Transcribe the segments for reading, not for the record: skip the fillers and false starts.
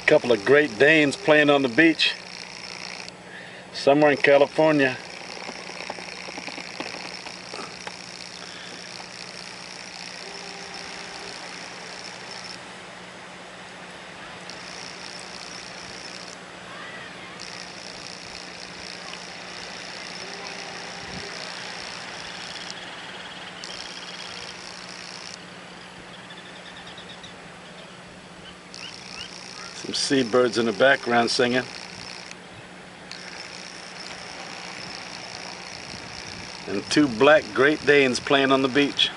Couple of Great Danes playing on the beach somewhere in California. Some seabirds in the background singing. And two black Great Danes playing on the beach.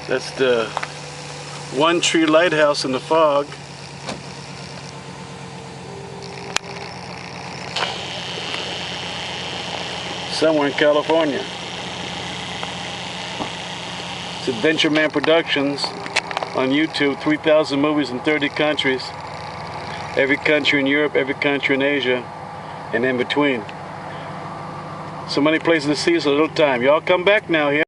That's the One Tree Lighthouse in the fog. Somewhere in California. It's Adventure Man Productions on YouTube. 3,000 movies in 30 countries. Every country in Europe, every country in Asia, and in between. So many places to see, so little time. Y'all come back now here.